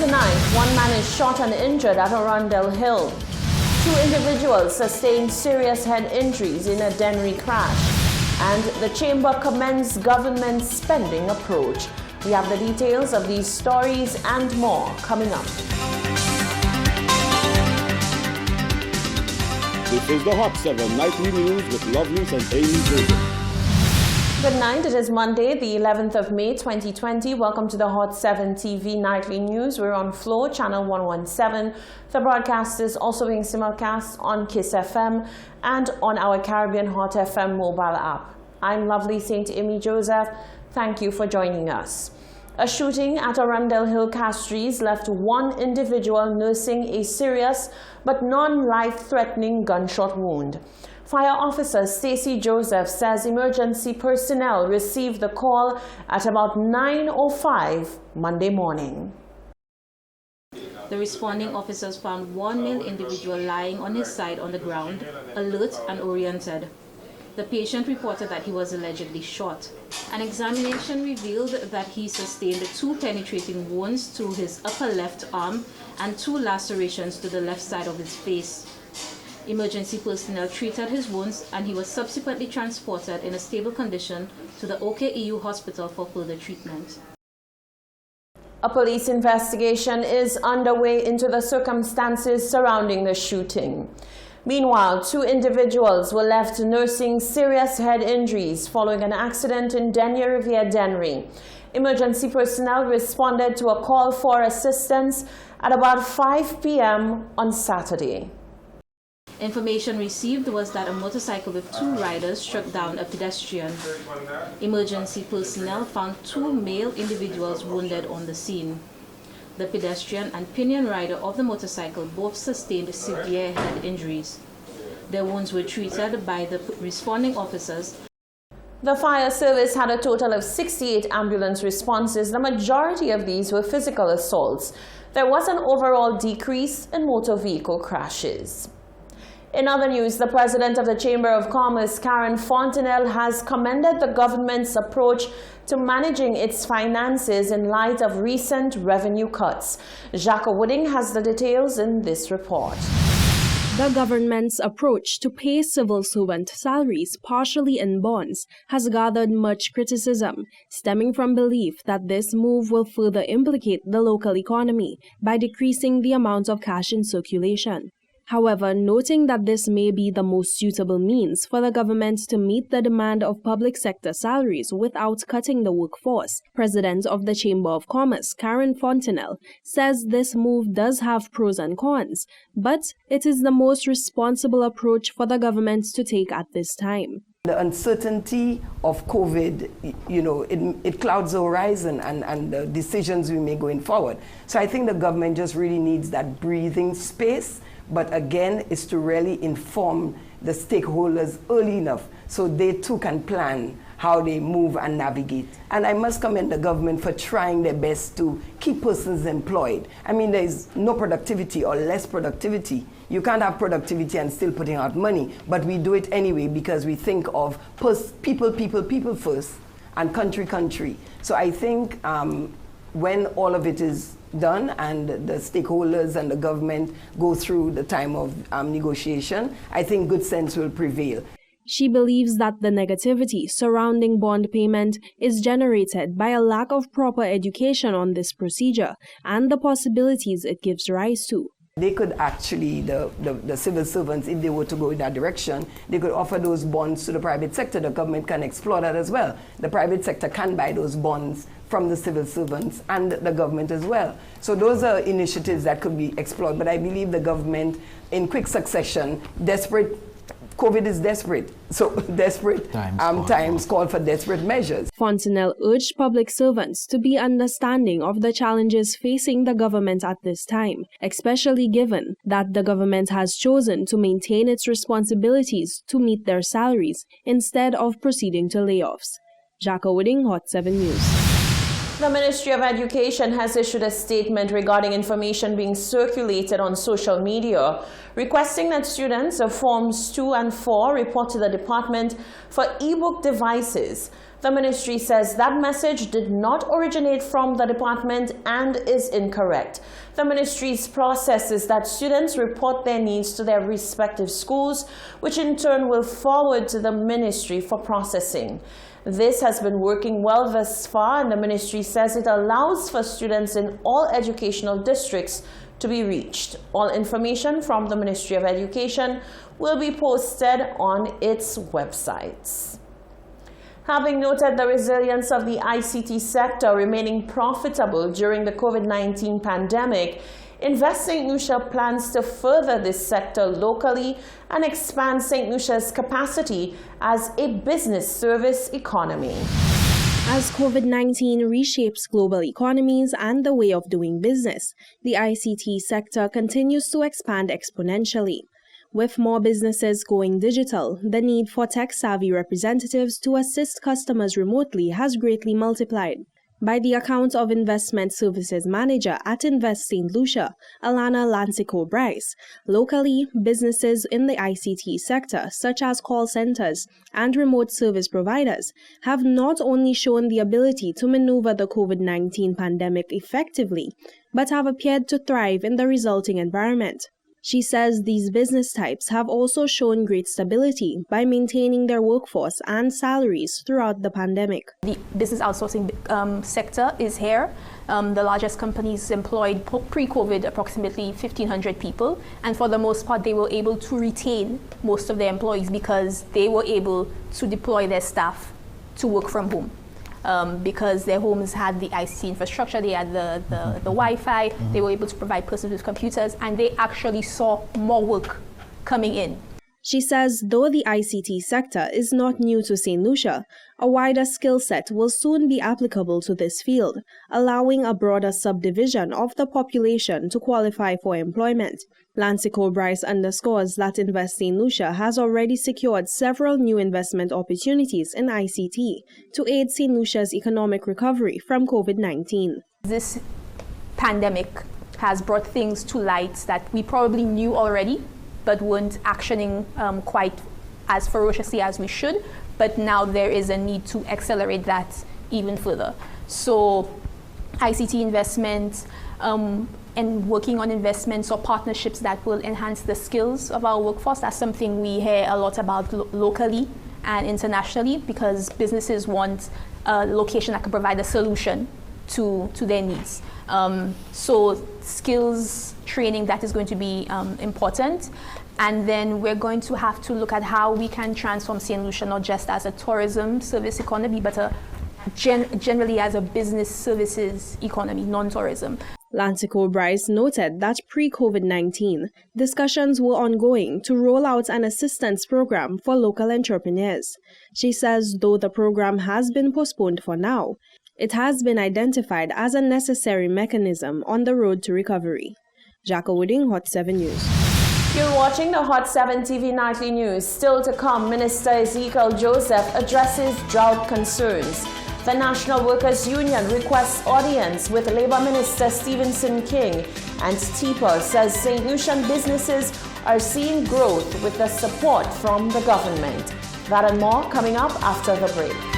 Tonight, one man is shot and injured at Arundel Hill. 2 individuals sustained serious head injuries in a Dennery crash. And the Chamber commends government spending approach. We have the details of these stories and more coming up. This is the Hot 7 Nightly News with Loveless and Amy Joseph. Good night. It is Monday, the 11th of May, 2020. Welcome to the Hot 7 TV Nightly News. We're on Flow, Channel 117. The broadcast is also being simulcast on Kiss FM and on our Caribbean Hot FM mobile app. I'm Lovely St. Amy Joseph. Thank you for joining us. A shooting at Arundel Hill Castries left one individual nursing a serious but non-life-threatening gunshot wound. Fire Officer Stacey Joseph says emergency personnel received the call at about 9:05 Monday morning. The responding officers found one male individual lying on his side on the ground, alert and oriented. The patient reported that he was allegedly shot. An examination revealed that he sustained 2 penetrating wounds to his upper left arm and 2 lacerations to the left side of his face. Emergency personnel treated his wounds and he was subsequently transported in a stable condition to the OKEU hospital for further treatment. A police investigation is underway into the circumstances surrounding the shooting. Meanwhile, 2 individuals were left nursing serious head injuries following an accident in Denier Riviere, Dennery. Emergency personnel responded to a call for assistance at about 5 p.m. on Saturday. Information received was that a motorcycle with 2 riders struck down a pedestrian. Emergency personnel found 2 male individuals wounded on the scene. The pedestrian and pillion rider of the motorcycle both sustained severe head injuries. Their wounds were treated by the responding officers. The fire service had a total of 68 ambulance responses. The majority of these were physical assaults. There was an overall decrease in motor vehicle crashes. In other news, the president of the Chamber of Commerce, Karen Fontenelle, has commended the government's approach to managing its finances in light of recent revenue cuts. Jacques Wooding has the details in this report. The government's approach to pay civil servant salaries partially in bonds has gathered much criticism, stemming from belief that this move will further implicate the local economy by decreasing the amount of cash in circulation. However, noting that this may be the most suitable means for the government to meet the demand of public sector salaries without cutting the workforce, President of the Chamber of Commerce, Karen Fontenelle, says this move does have pros and cons, but it is the most responsible approach for the government to take at this time. The uncertainty of COVID, it clouds the horizon and the decisions we make going forward. So I think the government just really needs that breathing space. But again, is to really inform the stakeholders early enough so they too can plan how they move and navigate. And I must commend the government for trying their best to keep persons employed. I mean, there is no productivity or less productivity. You can't have productivity and still putting out money, but we do it anyway because we think of people first and country. So I think when all of it is done and the stakeholders and the government go through the time of negotiation, I think good sense will prevail. She believes that the negativity surrounding bond payment is generated by a lack of proper education on this procedure and the possibilities it gives rise to. They could actually, the civil servants, if they were to go in that direction, they could offer those bonds to the private sector. The government can explore that as well. The private sector can buy those bonds from the civil servants and the government as well. So those are initiatives that could be explored. But I believe the government, in quick succession, COVID is desperate. So desperate times call for desperate measures. Fontenelle urged public servants to be understanding of the challenges facing the government at this time, especially given that the government has chosen to maintain its responsibilities to meet their salaries instead of proceeding to layoffs. Jacques Wooding, Hot 7 News. The Ministry of Education has issued a statement regarding information being circulated on social media, requesting that students of Forms 2 and 4 report to the department for e-book devices The ministry says that message did not originate from the department and is incorrect. The ministry's process is that students report their needs to their respective schools, which in turn will forward to the ministry for processing. This has been working well thus far, and the ministry says it allows for students in all educational districts to be reached. All information from the Ministry of Education will be posted on its websites. Having noted the resilience of the ICT sector remaining profitable during the COVID-19 pandemic, Invest St. Lucia plans to further this sector locally and expand St. Lucia's capacity as a business service economy. As COVID-19 reshapes global economies and the way of doing business, the ICT sector continues to expand exponentially. With more businesses going digital, the need for tech-savvy representatives to assist customers remotely has greatly multiplied. By the account of Investment Services Manager at Invest St. Lucia, Alana Lancico Bryce, locally, businesses in the ICT sector, such as call centers and remote service providers, have not only shown the ability to maneuver the COVID-19 pandemic effectively, but have appeared to thrive in the resulting environment. She says these business types have also shown great stability by maintaining their workforce and salaries throughout the pandemic. The business outsourcing sector is here. The largest companies employed pre-COVID approximately 1,500 people, and for the most part they were able to retain most of their employees because they were able to deploy their staff to work from home. Because their homes had the ICT infrastructure, they had the Wi-Fi, they were able to provide persons with computers, and they actually saw more work coming in. She says though the ICT sector is not new to St. Lucia, a wider skill set will soon be applicable to this field, allowing a broader subdivision of the population to qualify for employment. Lancico Bryce underscores that Invest St. Lucia has already secured several new investment opportunities in ICT to aid St. Lucia's economic recovery from COVID-19. This pandemic has brought things to light that we probably knew already, but weren't actioning quite as ferociously as we should. But now there is a need to accelerate that even further. So ICT investment and working on investments or partnerships that will enhance the skills of our workforce, that's something we hear a lot about locally and internationally, because businesses want a location that can provide a solution to their needs. So skills training, that is going to be important. And then we're going to have to look at how we can transform St. Lucia not just as a tourism service economy, but generally as a business services economy, non-tourism. Lancico Bryce noted that pre-COVID-19, discussions were ongoing to roll out an assistance program for local entrepreneurs. She says though the program has been postponed for now, it has been identified as a necessary mechanism on the road to recovery. Jacko Wooding, Hot 7 News. You're watching the Hot 7 TV Nightly News. Still to come, Minister Ezekiel Joseph addresses drought concerns. The National Workers' Union requests audience with Labour Minister Stephenson King, and TIPA says St. Lucian businesses are seeing growth with the support from the government. That and more coming up after the break.